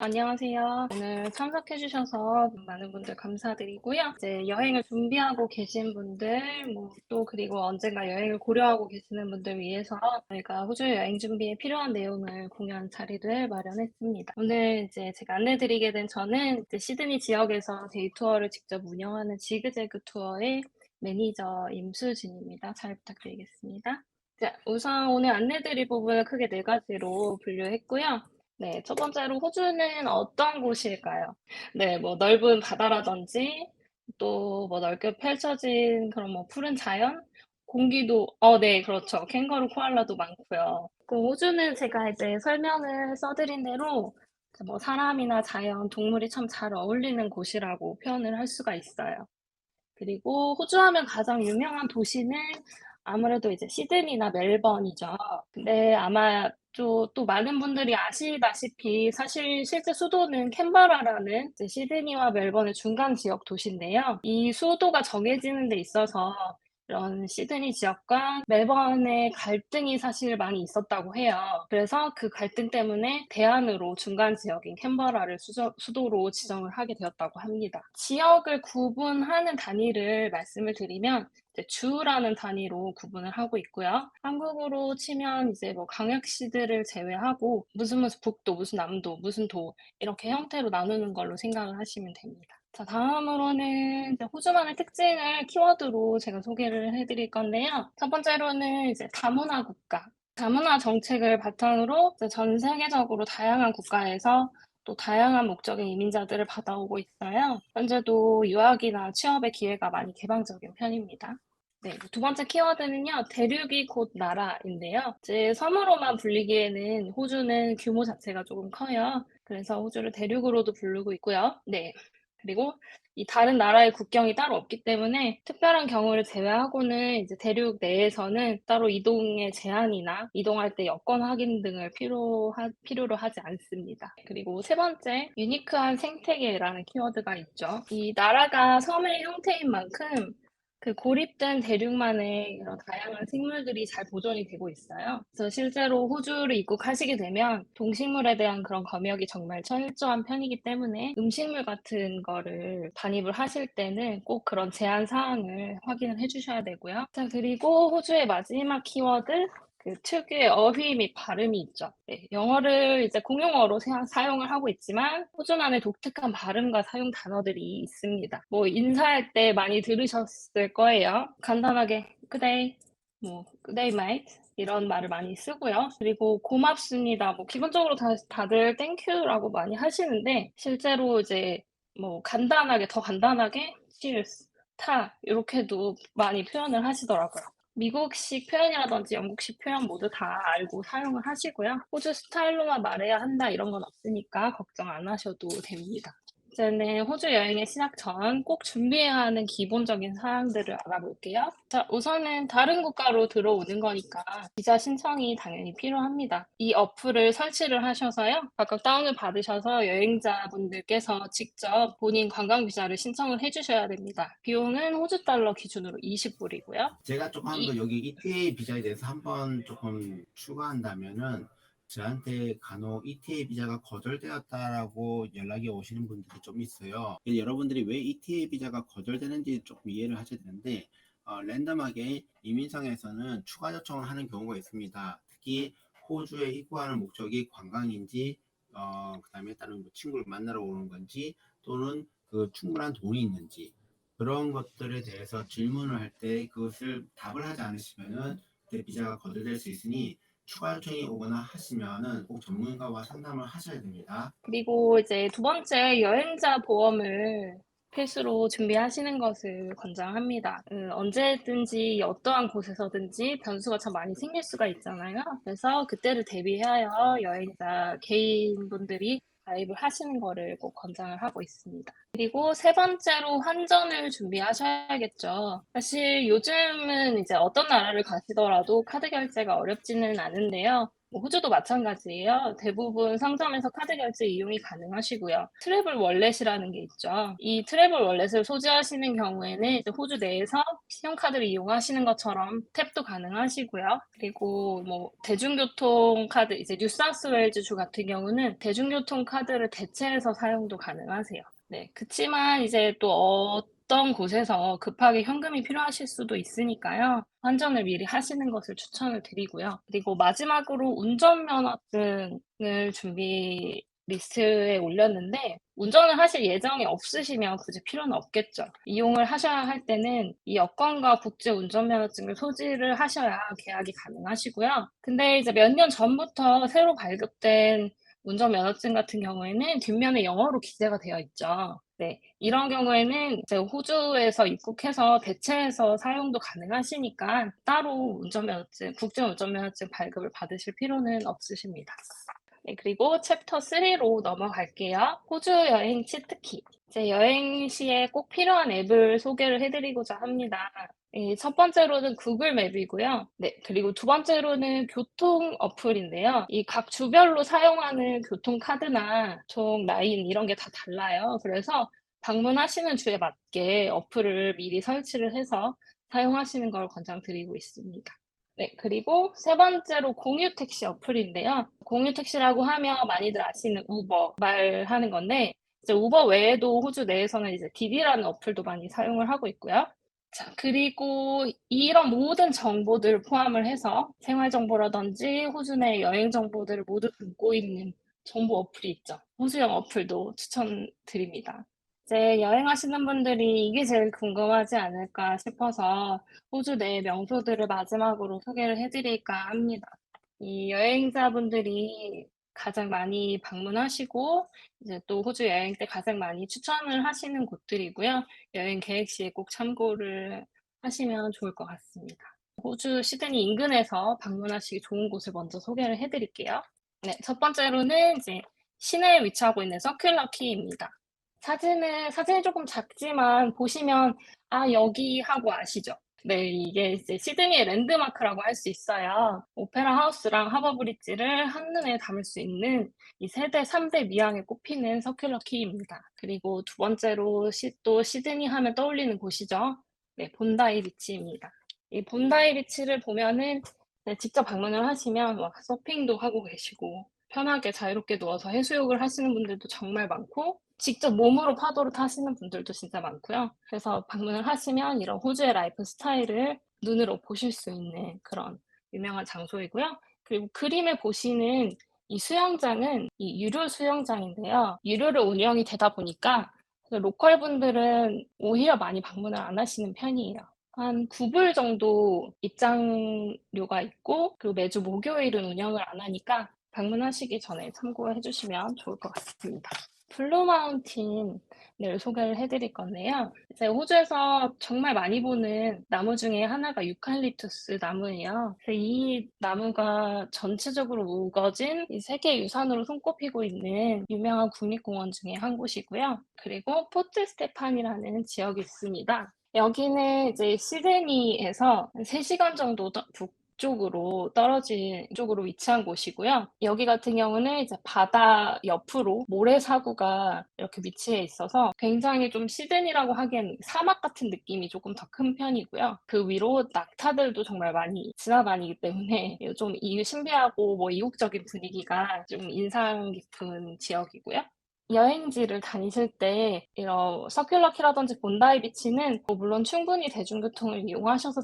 안녕하세요. 오늘 참석해주셔서 많은 분들 감사드리고요. 이제 여행을 준비하고 계신 분들, 또 그리고 언젠가 여행을 고려하고 계시는 분들 위해서 저희가 호주 여행 준비에 필요한 내용을 공유한 자리를 마련했습니다. 오늘 이제 제가 안내드리게 된 저는 이제 시드니 지역에서 데이 투어를 직접 운영하는 지그재그 투어의 매니저 임수진입니다. 잘 부탁드리겠습니다. 자, 우선 오늘 안내드릴 부분을 크게 네 가지로 분류했고요. 네, 첫 번째로 호주는 어떤 곳일까요? 네, 뭐 넓은 바다라든지 또 뭐 넓게 펼쳐진 그런 뭐 푸른 자연, 공기도 네, 그렇죠. 캥거루 코알라도 많고요. 그 호주는 제가 이제 설명을 써드린 대로 뭐 사람이나 자연, 동물이 참 잘 어울리는 곳이라고 표현을 할 수가 있어요. 그리고 호주 하면 가장 유명한 도시는 아무래도 이제 시드니나 멜번이죠. 근데 아마 또 많은 분들이 아시다시피 사실 실제 수도는 캔버라라는 이제 시드니와 멜번의 중간 지역 도시인데요. 이 수도가 정해지는 데 있어서 이런 시드니 지역과 멜번의 갈등이 사실 많이 있었다고 해요. 그래서 그 갈등 때문에 대안으로 중간 지역인 캔버라를 수도로 지정을 하게 되었다고 합니다. 지역을 구분하는 단위를 말씀을 드리면 이제 주라는 단위로 구분을 하고 있고요. 한국으로 치면 이제 뭐 광역시들을 제외하고 무슨 북도, 무슨 남도, 무슨 도 이렇게 형태로 나누는 걸로 생각을 하시면 됩니다. 자, 다음으로는 이제 호주만의 특징을 키워드로 제가 소개를 해드릴 건데요. 첫 번째로는 이제 다문화 국가. 다문화 정책을 바탕으로 이제 전 세계적으로 다양한 국가에서 또 다양한 목적의 이민자들을 받아오고 있어요. 현재도 유학이나 취업의 기회가 많이 개방적인 편입니다. 네, 두 번째 키워드는요, 대륙이 곧 나라인데요. 이제 섬으로만 불리기에는 호주는 규모 자체가 조금 커요. 그래서 호주를 대륙으로도 부르고 있고요. 네. 그리고 이 다른 나라의 국경이 따로 없기 때문에 특별한 경우를 제외하고는 이제 대륙 내에서는 따로 이동의 제한이나 이동할 때 여권 확인 등을 필요로 하지 않습니다. 그리고 세 번째, 유니크한 생태계라는 키워드가 있죠. 이 나라가 섬의 형태인 만큼 그 고립된 대륙만의 이런 다양한 생물들이 잘 보존이 되고 있어요. 그래서 실제로 호주를 입국하시게 되면 동식물에 대한 그런 검역이 정말 철저한 편이기 때문에 음식물 같은 거를 반입을 하실 때는 꼭 그런 제한 사항을 확인을 해주셔야 되고요. 자, 그리고 호주의 마지막 키워드, 그 특유의 어휘 및 발음이 있죠. 네, 영어를 이제 공용어로 사용을 하고 있지만 호주만의 독특한 발음과 사용 단어들이 있습니다. 뭐 인사할 때 많이 들으셨을 거예요. 간단하게 good day, 뭐 good day mate 이런 말을 많이 쓰고요. 그리고 고맙습니다. 뭐 기본적으로 다들 땡큐라고 많이 하시는데 실제로 이제 뭐 더 간단하게 cheers, 타 이렇게도 많이 표현을 하시더라고요. 미국식 표현이라든지 영국식 표현 모두 다 알고 사용을 하시고요. 호주 스타일로만 말해야 한다 이런 건 없으니까 걱정 안 하셔도 됩니다. 이제는 호주 여행의 시작 전 꼭 준비해야 하는 기본적인 사항들을 알아볼게요. 자, 우선은 다른 국가로 들어오는 거니까 비자 신청이 당연히 필요합니다. 이 어플을 설치를 하셔서요. 각각 다운을 받으셔서 여행자분들께서 직접 본인 관광 비자를 신청을 해주셔야 됩니다. 비용은 호주 달러 기준으로 20불이고요. 제가 조금 더 여기 ETA 비자에 대해서 한번 조금 추가한다면은 저한테 간혹 ETA 비자가 거절되었다라고 연락이 오시는 분들이 좀 있어요. 여러분들이 왜 ETA 비자가 거절되는지 조금 이해를 하셔야 되는데 랜덤하게 이민성에서는 추가 요청을 하는 경우가 있습니다. 특히 호주에 입국하는 목적이 관광인지 그다음에 다른 뭐 친구를 만나러 오는 건지 또는 그 충분한 돈이 있는지 그런 것들에 대해서 질문을 할 때 그것을 답을 하지 않으시면은 그때 비자가 거절될 수 있으니 추가 요청이 오거나 하시면은 꼭 전문가와 상담을 하셔야 됩니다. 그리고 이제 두 번째 여행자 보험을 필수로 준비하시는 것을 권장합니다. 언제든지 어떠한 곳에서든지 변수가 참 많이 생길 수가 있잖아요. 그래서 그때를 대비하여 여행자 개인분들이 가입을 하시는 거를 꼭 권장을 하고 있습니다. 그리고 세 번째로 환전을 준비하셔야겠죠. 사실 요즘은 이제 어떤 나라를 가시더라도 카드 결제가 어렵지는 않은데요. 뭐 호주도 마찬가지예요. 대부분 상점에서 카드 결제 이용이 가능하시고요. 트래블 월렛이라는 게 있죠. 이 트래블 월렛을 소지하시는 경우에는 이제 호주 내에서 신용카드를 이용하시는 것처럼 탭도 가능하시고요. 그리고 뭐 대중교통 카드, 이제 뉴사우스웨일즈 주 같은 경우는 대중교통 카드를 대체해서 사용도 가능하세요. 네, 그치만 이제 또 어떤 곳에서 급하게 현금이 필요하실 수도 있으니까요. 환전을 미리 하시는 것을 추천을 드리고요. 그리고 마지막으로 운전면허증을 준비 리스트에 올렸는데 운전을 하실 예정이 없으시면 굳이 필요는 없겠죠. 이용을 하셔야 할 때는 이 여권과 국제 운전면허증을 소지를 하셔야 계약이 가능하시고요. 근데 이제 몇 년 전부터 새로 발급된 운전면허증 같은 경우에는 뒷면에 영어로 기재가 되어 있죠. 네, 이런 경우에는 이제 호주에서 입국해서 대체해서 사용도 가능하시니까 따로 운전면허증, 국제 운전면허증 발급을 받으실 필요는 없으십니다. 네, 그리고 챕터 3로 넘어갈게요. 호주 여행 치트키. 이제 여행 시에 꼭 필요한 앱을 소개를 해드리고자 합니다. 첫 번째로는 구글 맵이고요. 네, 그리고 두 번째로는 교통 어플인데요. 이 각 주별로 사용하는 교통카드나 총 라인 이런 게 다 달라요. 그래서 방문하시는 주에 맞게 어플을 미리 설치를 해서 사용하시는 걸 권장드리고 있습니다. 네, 그리고 세 번째로 공유 택시 어플인데요. 공유 택시라고 하면 많이들 아시는 우버 말하는 건데, 이제 우버 외에도 호주 내에서는 이제 디디라는 어플도 많이 사용을 하고 있고요. 자, 그리고 이런 모든 정보들을 포함을 해서 생활 정보라든지 호주 내 여행 정보들을 모두 담고 있는 정보 어플이 있죠. 호주형 어플도 추천드립니다. 이제 여행하시는 분들이 이게 제일 궁금하지 않을까 싶어서 호주 내 명소들을 마지막으로 소개를 해드릴까 합니다. 이 여행자분들이 가장 많이 방문하시고 이제 또 호주 여행 때 가장 많이 추천을 하시는 곳들이고요. 여행 계획 시에 꼭 참고를 하시면 좋을 것 같습니다. 호주 시드니 인근에서 방문하시기 좋은 곳을 먼저 소개를 해드릴게요. 네, 첫 번째로는 이제 시내에 위치하고 있는 서큘러 키입니다. 사진이 조금 작지만 보시면 아, 여기 하고 아시죠? 네, 이게 이제 시드니의 랜드마크라고 할 수 있어요. 오페라 하우스랑 하버 브릿지를 한눈에 담을 수 있는 이 세대, 3대 미항에 꼽히는 서큘러 키입니다. 그리고 두 번째로 또 시드니 하면 떠올리는 곳이죠. 네, 본다이 비치입니다. 이 본다이 비치를 보면은 네, 직접 방문을 하시면 막 서핑도 하고 계시고 편하게 자유롭게 누워서 해수욕을 하시는 분들도 정말 많고 직접 몸으로 파도를 타시는 분들도 진짜 많고요. 그래서 방문을 하시면 이런 호주의 라이프 스타일을 눈으로 보실 수 있는 그런 유명한 장소이고요. 그리고 그림에 보시는 이 수영장은 이 유료 수영장인데요. 유료로 운영이 되다 보니까 로컬 분들은 오히려 많이 방문을 안 하시는 편이에요. 한 9불 정도 입장료가 있고 그리고 매주 목요일은 운영을 안 하니까 방문하시기 전에 참고해 주시면 좋을 것 같습니다. 블루 마운틴을 소개를 해드릴 건데요. 이제 호주에서 정말 많이 보는 나무 중에 하나가 유칼립투스 나무예요. 그래서 이 나무가 전체적으로 우거진 이 세계 유산으로 손꼽히고 있는 유명한 국립공원 중에 한 곳이고요. 그리고 포트 스테판이라는 지역이 있습니다. 여기는 이제 시드니에서 3시간 정도 북쪽으로 떨어진 쪽으로 위치한 곳이고요. 여기 같은 경우는 이제 바다 옆으로 모래사구가 이렇게 위치해 있어서 굉장히 좀 시드니라고 하기엔 사막 같은 느낌이 조금 더 큰 편이고요. 그 위로 낙타들도 정말 많이 지나다니기 때문에 좀 신비하고 뭐 이국적인 분위기가 좀 인상 깊은 지역이고요. 여행지를 다니실 때 이런 서큘러키라든지 본다이 비치는 뭐 물론 충분히 대중교통을 이용하셔서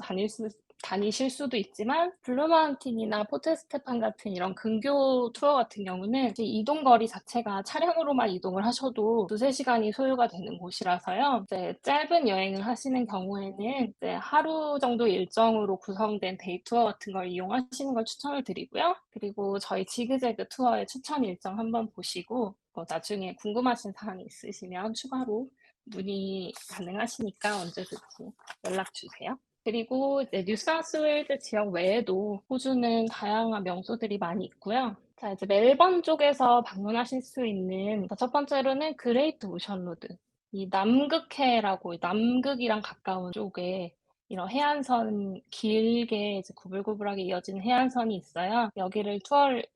다니실 수도 있지만 블루마운틴이나 포트 스테판 같은 이런 근교 투어 같은 경우는 이제 이동 거리 자체가 차량으로만 이동을 하셔도 두세 시간이 소요가 되는 곳이라서요. 이제 짧은 여행을 하시는 경우에는 이제 하루 정도 일정으로 구성된 데이 투어 같은 걸 이용하시는 걸 추천을 드리고요. 그리고 저희 지그재그 투어의 추천 일정 한번 보시고 나중에 궁금하신 사항이 있으시면 추가로 문의 가능하시니까 언제든지 연락 주세요. 그리고 이제 뉴사우스웨일즈 지역 외에도 호주는 다양한 명소들이 많이 있고요. 자, 이제 멜번 쪽에서 방문하실 수 있는 첫 번째로는 그레이트 오션 로드. 이 남극해라고 남극이랑 가까운 쪽에 이런 해안선 길게 이제 구불구불하게 이어지는 해안선이 있어요. 여기를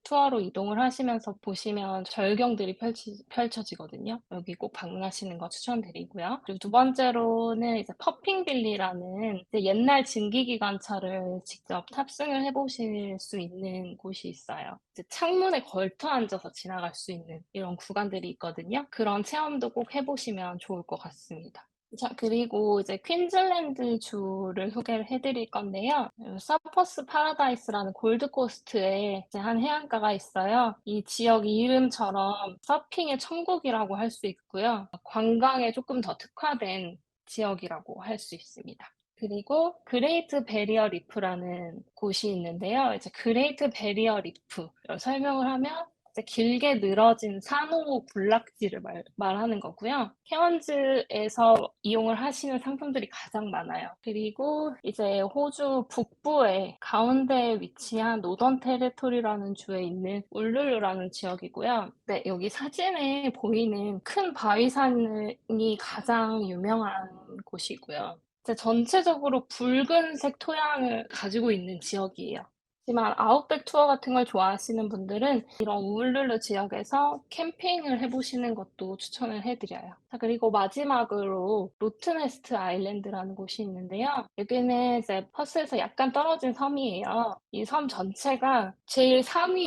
투어로 이동을 하시면서 보시면 절경들이 펼쳐지거든요. 여기 꼭 방문하시는 거 추천드리고요. 그리고 두 번째로는 이제 퍼핑빌리라는 이제 옛날 증기기관차를 직접 탑승을 해보실 수 있는 곳이 있어요. 이제 창문에 걸터 앉아서 지나갈 수 있는 이런 구간들이 있거든요. 그런 체험도 꼭 해보시면 좋을 것 같습니다. 자, 그리고 이제 퀸즐랜드 주를 소개를 해드릴 건데요. 서퍼스 파라다이스라는 골드코스트에 이제 한 해안가가 있어요. 이 지역 이름처럼 서핑의 천국이라고 할 수 있고요. 관광에 조금 더 특화된 지역이라고 할 수 있습니다. 그리고 그레이트 베리어 리프라는 곳이 있는데요. 이제 그레이트 베리어 리프 설명을 하면 이제 길게 늘어진 산호 군락지를 말하는 거고요. 케언즈에서 이용을 하시는 상품들이 가장 많아요. 그리고 이제 호주 북부의 가운데에 위치한 노던 테리토리라는 주에 있는 울룰루라는 지역이고요. 네, 여기 사진에 보이는 큰 바위산이 가장 유명한 곳이고요. 이제 전체적으로 붉은색 토양을 가지고 있는 지역이에요. 하지만 아웃백 투어 같은 걸 좋아하시는 분들은 이런 울룰루 지역에서 캠핑을 해보시는 것도 추천을 해드려요. 자, 그리고 마지막으로 로트네스트 아일랜드라는 곳이 있는데요. 여기는 이제 퍼스에서 약간 떨어진 섬이에요. 이 섬 전체가 제일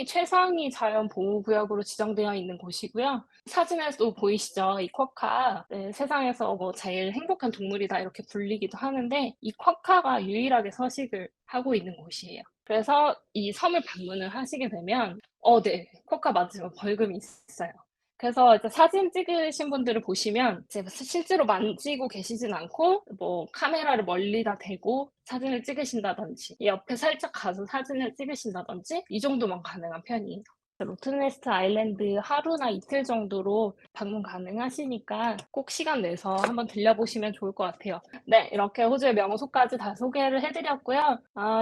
최상위 자연 보호구역으로 지정되어 있는 곳이고요. 사진에도 보이시죠? 이 쿼카. 네, 세상에서 뭐 제일 행복한 동물이다 이렇게 불리기도 하는데 이 쿼카가 유일하게 서식을 하고 있는 곳이에요. 그래서 이 섬을 방문을 하시게 되면 네, 쿼카 맞으면 벌금이 있어요. 그래서 이제 사진 찍으신 분들을 보시면 이제 실제로 만지고 계시진 않고 뭐 카메라를 멀리다 대고 사진을 찍으신다든지 옆에 살짝 가서 사진을 찍으신다든지 이 정도만 가능한 편이에요. 로트네스트 아일랜드 하루나 이틀 정도로 방문 가능하시니까 꼭 시간 내서 한번 들려보시면 좋을 것 같아요. 네, 이렇게 호주의 명소까지 다 소개를 해드렸고요.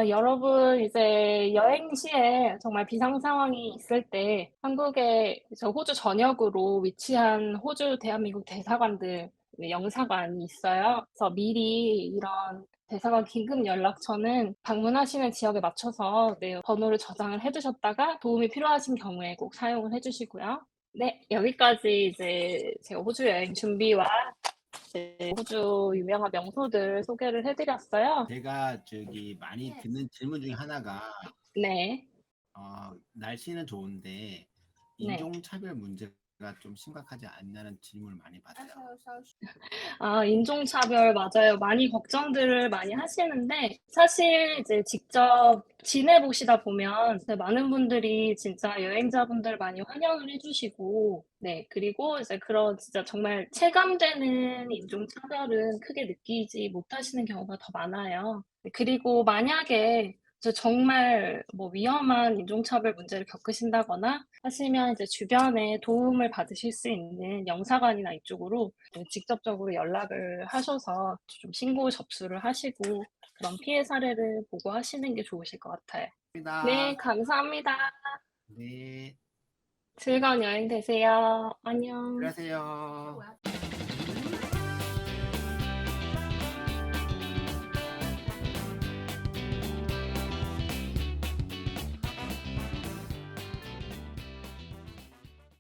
여러분 이제 여행 시에 정말 비상 상황이 있을 때 한국에 호주 전역으로 위치한 호주 대한민국 대사관들 영사관이 있어요. 그래서 미리 이런 대사관 긴급 연락처는 방문하시는 지역에 맞춰서 네, 번호를 저장을 해두셨다가 도움이 필요하신 경우에 꼭 사용을 해주시고요. 네, 여기까지 이제 제가 호주 여행 준비와 이제 호주 유명한 명소들 소개를 해드렸어요. 제가 저기 많이 듣는 질문 중에 하나가 네, 날씨는 좋은데 네. 인종차별 문제가 좀 심각하지 않냐는 질문을 많이 받아요. 인종차별 맞아요. 많이 걱정들을 많이 하시는데, 사실 이제 직접 지내보시다 보면 많은 분들이 진짜 여행자분들 많이 환영을 해주시고, 네, 그리고 이제 그런 진짜 정말 체감되는 인종차별은 크게 느끼지 못하시는 경우가 더 많아요. 네, 그리고 만약에 정말 뭐 위험한 인종차별 문제를 겪으신다거나 하시면 이제 주변에 도움을 받으실 수 있는 영사관이나 이쪽으로 직접적으로 연락을 하셔서 좀 신고 접수를 하시고 그런 피해 사례를 보고하시는 게 좋으실 것 같아요. 네, 감사합니다. 감사합니다. 네, 즐거운 여행 되세요. 안녕. 안녕하세요.